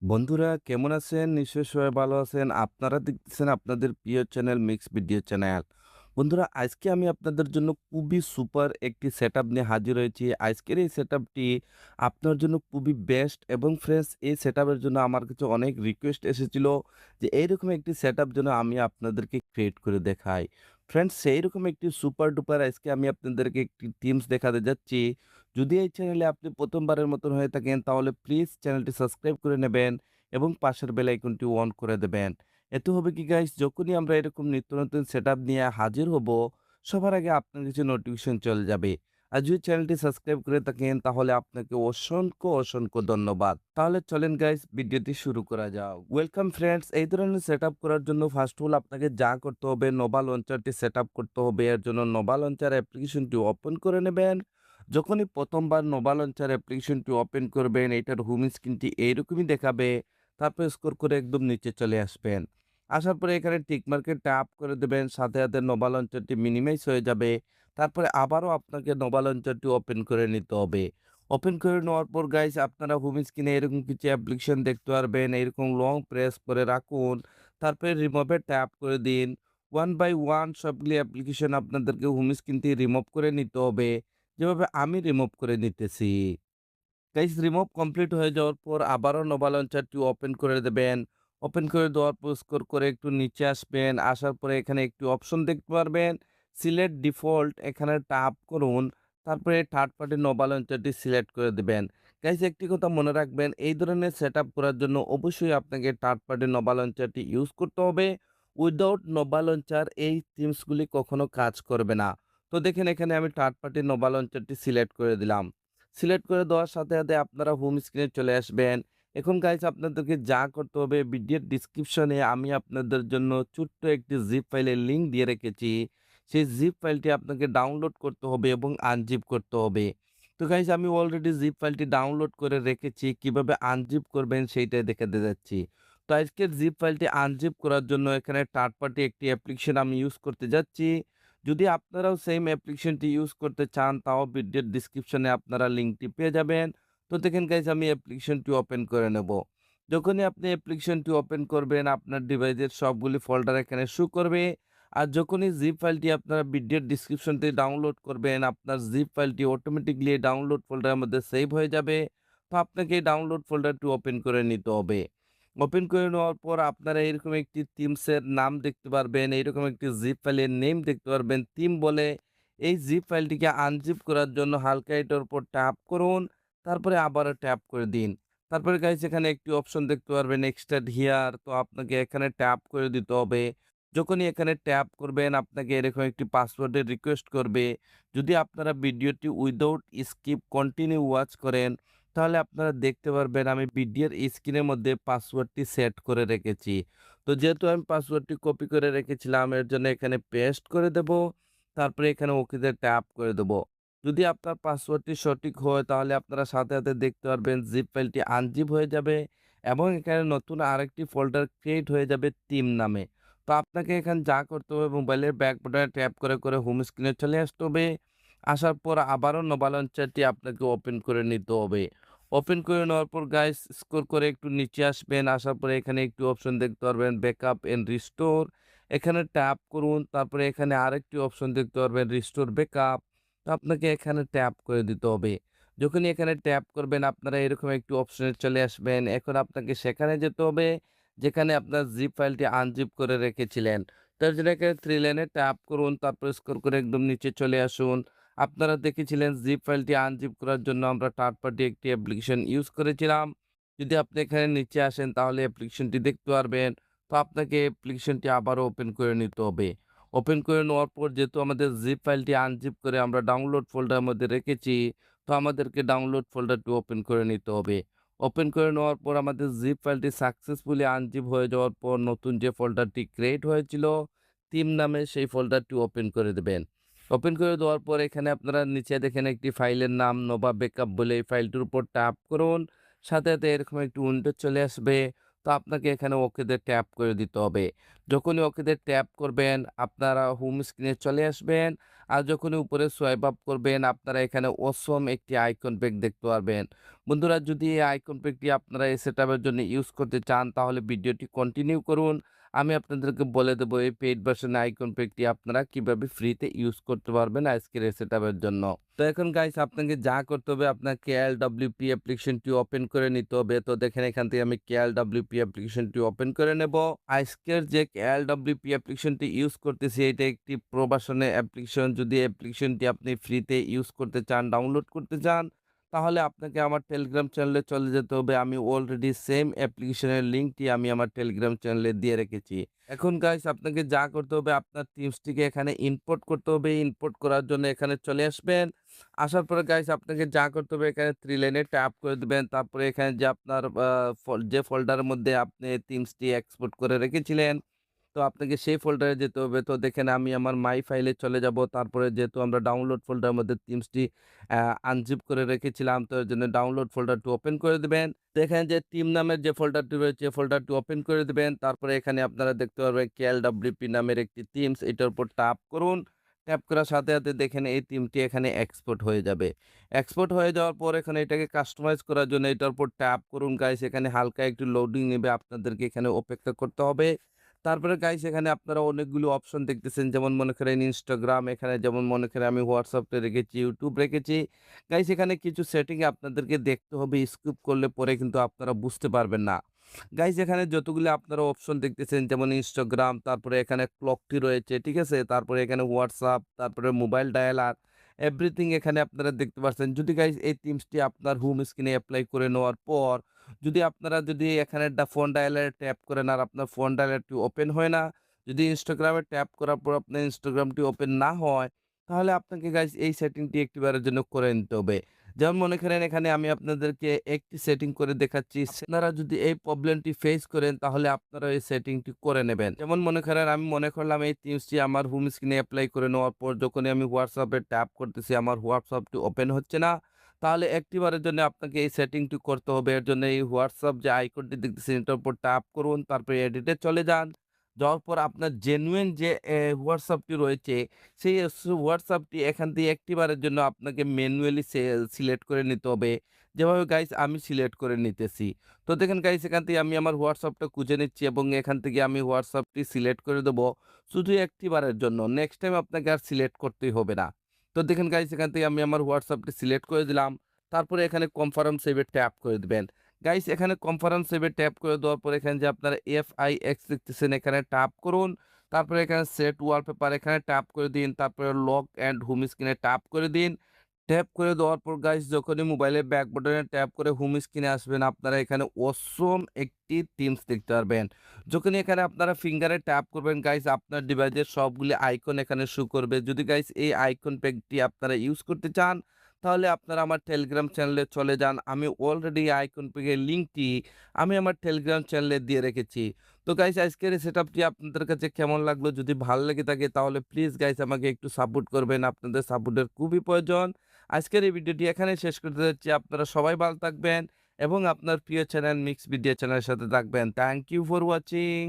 বন্ধুরা কেমন আছেন? নিশ্চয়ই সবাই ভালো আছেন। আপনারা দেখতেছেন আপনাদের প্রিয় চ্যানেল মিক্স ভিডিও চ্যানেল। বন্ধুরা আজকে আমি আপনাদের জন্য খুবই সুপার একটি সেটআপ নিয়ে হাজির হয়েছি। আজকের এই সেটআপটি আপনার জন্য খুবই বেস্ট এবং ফ্রেন্ডস এই সেটআপের জন্য আমার কাছে অনেক রিকোয়েস্ট এসেছিল যে এইরকম একটি সেটআপ যেন আমি আপনাদেরকে ক্রিয়েট করে দেখাই। ফ্রেন্ডস সেইরকম একটি সুপার ডুপার আজকে আমি আপনাদেরকে একটি টিমস দেখাতে যাচ্ছি। যদি এই চ্যানেলে আপনি প্রথমবারের মতন হয়ে থাকেন তাহলে প্লিজ চ্যানেলটি সাবস্ক্রাইব করে নেবেন এবং পাশের বেল আইকনটি অন করে দেবেন। এতে হবে কি গাইস, যখনই আমরা এরকম নিত্য নতুন সেটআপ নিয়ে হাজির হব, সবার আগে আপনার কাছে নোটিফিকেশন চলে যাবে। আর যদি চ্যানেলটি সাবস্ক্রাইব করে থাকেন তাহলে আপনাকে অসংখ্য ধন্যবাদ। তাহলে চলেন গাইস ভিডিওটি শুরু করা যাক। ওয়েলকাম ফ্রেন্ডস, এই ধরনের সেটআপ করার জন্য ফার্স্ট অফ অল আপনাকে যা করতে হবে নোভা লঞ্চারটি সেটআপ করতে হবে। এর জন্য নোভা লঞ্চার অ্যাপ্লিকেশনটি ওপেন করে নেবেন। যখনই প্রথমবার নোভা লঞ্চার অ্যাপ্লিকেশনটি ওপেন করবেন, এটার হোম স্ক্রিনটি এইরকমই দেখাবে। তারপর স্ক্রল করে একদম নিচে চলে আসবেন। আসার পরে এখানে টিক মার্কে ট্যাপ করে দেবেন। সাথে নোভা লঞ্চারটি মিনিমাইজ হয়ে যাবে। তারপরে আবারও আপনাকে নোভা লঞ্চারটি ওপেন করে নিতে হবে। ওপেন করে নেওয়ার পর গাইস আপনারা হোম স্ক্রিনে এরকম কিছু অ্যাপ্লিকেশন দেখতে পারবেন। এরকম লং প্রেস করে রাখুন। তারপরে রিমুভে ট্যাপ করে দিন। ওয়ান বাই ওয়ান সবগুলি অ্যাপ্লিকেশন আপনাদেরকে হোম স্ক্রিন থেকে রিমুভ করে নিতে হবে। যেভাবে আমি রিমুভ করে নিতেছি। গাইস রিমুভ কমপ্লিট হয়ে যাওয়ার পর আবারও নোভা লঞ্চারটি ওপেন করে দেবেন। ওপেন করে দেওয়ার পর স্ক্রল করে একটু নিচে আসবেন। আসার পরে এখানে একটি অপশন দেখতে পারবেন। সিলেক্ট ডিফল্ট, এখানে ট্যাপ করুন। তারপরে থার্ড পার্টি নোভা লঞ্চারটি সিলেক্ট করে দিবেন। গাইস একটি কথা মনে রাখবেন, এই ধরনের সেটআপ করার জন্য অবশ্যই আপনাকে থার্ড পার্টি নোভা লঞ্চারটি ইউজ করতে হবে। উইদাউট নোভা লঞ্চার এই থিমসগুলি কখনো কাজ করবে না। তো দেখেন এখানে আমি থার্ড পার্টি নোভা লঞ্চারটি সিলেক্ট করে দিলাম। সিলেক্ট করে দেওয়ার সাথে আপনারা হোম স্ক্রিনে চলে আসবেন। এখন গাইস আপনাদেরকে যা করতে হবে, ভিডিওর ডেসক্রিপশনে আমি আপনাদের জন্য ছোট্ট একটি জিপ ফাইলের লিংক দিয়ে রেখেছি। সেই জিপ ফাইলটি আপনাকে ডাউনলোড করতে হবে এবং আনজিপ করতে হবে। তো গাইস আমি অলরেডি জিপ ফাইলটি ডাউনলোড করে রেখেছি। কিভাবে আনজিপ করবেন সেইটাই দেখাতে যাচ্ছি। তো আজকের জিপ ফাইলটি আনজিপ করার জন্য এখানে থার্ড পার্টি একটি অ্যাপ্লিকেশন আমি ইউজ করতে যাচ্ছি। যদি আপনারাও সেম অ্যাপ্লিকেশনটি ইউজ করতে চান তাও ভিডিওর ডিসক্রিপশনে আপনারা লিঙ্কটি পেয়ে যাবেন। তো দেখেন গাইজ আমি অ্যাপ্লিকেশনটি ওপেন করে নেব। যখনই আপনি অ্যাপ্লিকেশনটি ওপেন করবেন আপনার ডিভাইসের সবগুলি ফোল্ডার এখানে শো করবে। আর যখনই জিপ ফাইলটি আপনারা ভিডিওর ডিসক্রিপশন থেকে ডাউনলোড করবেন আপনার জিপ ফাইলটি অটোমেটিকলি ডাউনলোড ফোল্ডারের মধ্যে সেভ হয়ে যাবে। তো আপনাকে এই ডাউনলোড ফোল্ডারটি ওপেন করে নিতে হবে। ওপেন করে নেওয়ার পর আপনারা এরকম একটি থিমসের নাম দেখতে পারবেন, এইরকম একটি জিপ ফাইলের নেম দেখতে পারবেন থিম বলে। এই জিপ ফাইলটিকে আনজিপ করার জন্য হালকা এটার উপর ট্যাপ করুন। তারপরে আবারও ট্যাপ করে দিন। তারপরে গাইস এখানে একটি অপশন দেখতে পারবেন এক্সট্রাক্ট হিয়ার, তো আপনাকে এখানে ট্যাপ করে দিতে হবে। যখনই এখানে ট্যাপ করবেন আপনাকে এরকম একটি পাসওয়ার্ডের রিকোয়েস্ট করবে। যদি আপনারা ভিডিওটি উইদাউট স্কিপ কন্টিনিউ ওয়াচ করেন তাহলে আপনারা দেখতে পারবেন আমি ভিডিওর স্ক্রিনের মধ্যে পাসওয়ার্ডটি সেট করে রেখেছি। তো যেহেতু আমি পাসওয়ার্ডটি কপি করে রেখেছিলাম এর জন্য এখানে পেস্ট করে দেব। তারপরে এখানে ওকেতে ট্যাপ করে দেব। যদি আপনার পাসওয়ার্ডটি সঠিক হয় তাহলে আপনারা সাথে দেখতে পারবেন জিপ ফাইলটি আনজিপ হয়ে যাবে এবং এখানে নতুন আরেকটি ফোল্ডার ক্রিয়েট হয়ে যাবে টিম নামে। তো আপনাকে এখানে যা করতে হবে মোবাইলের ব্যাক বাটনে ট্যাপ করে হোম স্ক্রিনে চলে আসতে হবে। আসার পর আবারও নোভা লঞ্চারটি আপনাকে ওপেন করে নিতে হবে। ওপেন করে নেওয়ার পর গাইস স্ক্রল করে একটু নিচে আসবেন। আসার পরে এখানে একটি অপশন দেখতে পারবেন ব্যাকআপ এন্ড রিস্টোর। এখানে ট্যাপ করুন। তারপরে এখানে আরেকটি অপশন দেখতে পারবেন রিস্টোর ব্যাকআপ। তো আপনাকে এখানে ট্যাপ করে দিতে হবে। যখনই এখানে ট্যাপ করবেন আপনারা এরকম একটি অপশনে চলে আসবেন। এখন আপনাকে সেখানে যেতে হবে যেখানে আপনার জিপ ফাইলটি আনজিপ করে রেখেছিলেন। তার জন্য এখানে 3 লাইনে ট্যাপ করুন। তারপর স্ক্রল করে একদম নিচে চলে আসুন। আপনারা দেখেছিলেন জিপ ফাইলটি আনজিপ করার জন্য আমরা থার্ড পার্টি একটি অ্যাপ্লিকেশন ইউজ করেছিলাম। যদি আপনি এখানে নিচে আসেন তাহলে অ্যাপ্লিকেশনটি দেখতে পারবেন। তো আপনাকে অ্যাপ্লিকেশনটি আবারও ওপেন করে নিতে হবে। ওপেন করে নেওয়ার পর যেহেতু আমাদের জিপ ফাইলটি আনজিপ করে আমরা ডাউনলোড ফোল্ডারের মধ্যে রেখেছি, তো আমাদেরকে ডাউনলোড ফোল্ডারটি ওপেন করে নিতে হবে। ওপেন করে নেওয়ার পর আমাদের জিপ ফাইলটি সাকসেসফুলি আনজিপ হয়ে যাওয়ার পর নতুন যে ফোল্ডারটি ক্রিয়েট হয়েছিল থিম নামে সেই ফোল্ডারটি ওপেন করে দেবেন। ওপেন করে দেওয়ার পর এখানে আপনারা নিচে দেখেন একটি ফাইলের নাম নোভা ব্যাকআপ বলে এই ফাইলটির উপর ট্যাপ করুন। সাথে এরকম একটি উইন্ডো চলে আসবে। তো আপনাকে এখানে ওকেতে ট্যাপ করে দিতে হবে। যখনই ওকেতে ট্যাপ করবেন আপনারা হোম স্ক্রিনে চলে আসবেন। আর যখনই উপরে সোয়াইপ আপ করবেন আপনারা এখানে অসম একটি আইকন প্যাক দেখতে পারবেন। বন্ধুরা যদি এই আইকন প্যাকটি আপনারা এই সেটআপের জন্য ইউজ করতে চান তাহলে ভিডিওটি কন্টিনিউ করুন। আমি আপনাদেরকে বলে দেব এই পেইড ভার্সন আইকন প্যাকটি আপনারা কিভাবে ফ্রিতে ইউজ করতে পারবেন আজকের এই সেটআপের জন্য। তো এখন গাইস আপনাকে যা করতে হবে আপনাকে KLWP অ্যাপ্লিকেশনটি ওপেন করে নিতে হবে। তো দেখেন এখান থেকে আমি KLWP অ্যাপ্লিকেশনটি ওপেন করে নেব। আজকের যে KLWP অ্যাপ্লিকেশনটি ইউজ করতেছি এটা একটি প্রবাসনের অ্যাপ্লিকেশন। যদি অ্যাপ্লিকেশনটি আপনি ফ্রিতে ইউজ করতে চান, ডাউনলোড করতে চান তাহলে আপনাকে আমার টেলিগ্রাম চ্যানেলে চলে যেতে হবে। আমি অলরেডি সেম অ্যাপ্লিকেশনের লিঙ্কটি আমি আমার টেলিগ্রাম চ্যানেলে দিয়ে রেখেছি। এখন গাইস আপনাকে যা করতে হবে আপনার থিমসটিকে এখানে ইম্পোর্ট করতে হবে। ইম্পোর্ট করার জন্য এখানে চলে আসবেন। আসার পরে গাইস আপনাকে যা করতে হবে এখানে 3 লাইনে ট্যাপ করে দিবেন। তারপরে এখানে যে আপনার যে ফোল্ডারের মধ্যে আপনি থিমসটি এক্সপোর্ট করে রেখেছিলেন তো আপনাকে সেই ফোল্ডারে যেতে হবে। তো দেখেন আমি আমার মাই ফাইলে চলে যাব। তারপরে যেহেতু আমরা ডাউনলোড ফোল্ডারের মধ্যে থিমসটি আনজিপ করে রেখেছিলাম তো এর জন্য ডাউনলোড ফোল্ডারটি ওপেন করে দিবেন। তো এখানে যে টিম নামের যে ফোল্ডারটি রয়েছে ফোল্ডারটি ওপেন করে দিবেন। তারপরে এখানে আপনারা দেখতে পারবেন KLWP নামের একটি থিমস এটার উপর ট্যাপ করুন। ট্যাপ করার সাথে, সাথে দেখেন এই থিমটি এখানে এক্সপোর্ট হয়ে যাবে। এক্সপোর্ট হয়ে যাওয়ার পর এখানে এটাকে কাস্টমাইজ করার জন্য এটার উপর ট্যাপ করুন গাইস। এখানে হালকা একটু লোডিং নেবে আপনাদেরকে এখানে অপেক্ষা করতে হবে। তারপরে গাইস এখানে আপনারা অনেকগুলো অপশন দেখতেছেন যেমন মনে করেন Instagram এখানে যেমন মনে করেন আমি WhatsApp রেখেছি, YouTube রেখেছি। গাইস এখানে কিছু সেটিং আপনাদেরকে দেখতে হবে স্কিপ করলে পরে কিন্তু আপনারা বুঝতে পারবেন না। গাইস এখানে যতগুলো আপনারা অপশন দেখতেছেন যেমন Instagram তারপরে এখানে ক্লকটি রয়েছে, ঠিক আছে? তারপরে এখানে WhatsApp তারপরে মোবাইল ডায়ালার এভরিথিং এখানে আপনারা দেখতে পাচ্ছেন। যদি গাইস এই থিমসটি আপনার হোম স্ক্রিনে এপ্লাই করে নেওয়ার পর যদি আপনারা এখানে ফোন ডায়ালারে ট্যাপ করেন আর আপনার ফোন ডায়ালারটি ওপেন হয় না, যদি ইনস্টাগ্রামে ট্যাপ করার পর আপনার ইনস্টাগ্রামটি ওপেন না হয়, তাহলে আপনাকে গাইস এই সেটিংটি একটিবারের জন্য করে নিতে হবে। যেমন মনে করেন এখানে আমি আপনাদেরকে একটি সেটিং করে দেখাচ্ছি। আপনারা যদি এই প্রবলেমটি ফেস করেন তাহলে আপনারা এই সেটিংটি করে নেবেন। যেমন মনে করেন আমি মনে করলাম এই থিমসটি আমার হোম স্ক্রিনে এপ্লাই করে নেওয়ার পর যখনই আমি WhatsApp এ ট্যাপ করতেছি আমার WhatsAppটি ওপেন হচ্ছে না। তাহলে একটিবারের জন্য আপনাকে এই সেটিংটি করতে হবে। এর জন্য এই WhatsApp যে আইকনটি দেখতেছেন এটার উপর ট্যাপ করুন। তারপরে এডিটে চলে যান। যাওয়ার পর আপনার জেনুইন যে WhatsAppটি রয়েছে সেই WhatsAppটি এখান থেকে একটিবারের জন্য আপনাকে ম্যানুয়ালি সিলেক্ট করে নিতে হবে। যেভাবে গাইস আমি সিলেক্ট করে নিতেছি। তো দেখেন গাইস এখান থেকে আমি আমার WhatsAppটা খুঁজে নিচ্ছি এবং এখান থেকে আমি WhatsAppটি সিলেক্ট করে দেবো শুধু একটিবারের জন্য। নেক্সট টাইম আপনাকে আর সিলেক্ট করতেই হবে না। তো দেখেন গাইস এখান থেকে আমি আমার WhatsAppটি সিলেক্ট করে দিলাম। তারপরে এখানে কনফার্ম সেভ এ ট্যাপ করে দিবেন। গাইস এখানে কনফার্ম সেভ এ ট্যাপ করে দেওয়ার পর এখানে যে আপনারা FIX দেখতেছেন এখানে ট্যাপ করুন। তারপরে এখানে সেট ওয়ালপেপার এখানে ট্যাপ করে দিন। তারপরে লক অ্যান্ড হোম স্ক্রিনে ট্যাপ করে দিন। ট্যাপ করে দেওয়ার পর গাইস যখনই মোবাইলের ব্যাক বাটনে ট্যাপ করে হোম স্ক্রিনে আসবেন আপনারা এখানে অসম একটি থিমস দেখতে পারবেন। যখনই এখানে আপনারা ফিঙ্গারে ট্যাপ করবেন গাইস আপনার ডিভাইসের সবগুলি আইকন এখানে শো করবে। যদি গাইস এই আইকন প্যাকটি আপনারা ইউজ করতে চান তাহলে আপনারা আমার টেলিগ্রাম চ্যানেলে চলে যান। আমি অলরেডি আইকন প্যাকের লিঙ্কটি আমি আমার টেলিগ্রাম চ্যানেলে দিয়ে রেখেছি। তো গাইস আজকের এই সেটআপটি আপনাদের কাছে কেমন লাগলো? যদি ভালো লেগে থাকে তাহলে প্লিজ গাইস আমাকে একটু সাপোর্ট করবেন। আপনাদের সাপোর্টের খুবই প্রয়োজন। আজকের এই ভিডিওটি এখানেই শেষ করতে যাচ্ছি। আপনারা সবাই ভালো থাকবেন এবং আপনার প্রিয় চ্যানেল মিক্স ভিডিও চ্যানেলের সাথে থাকবেন। Thank you for watching.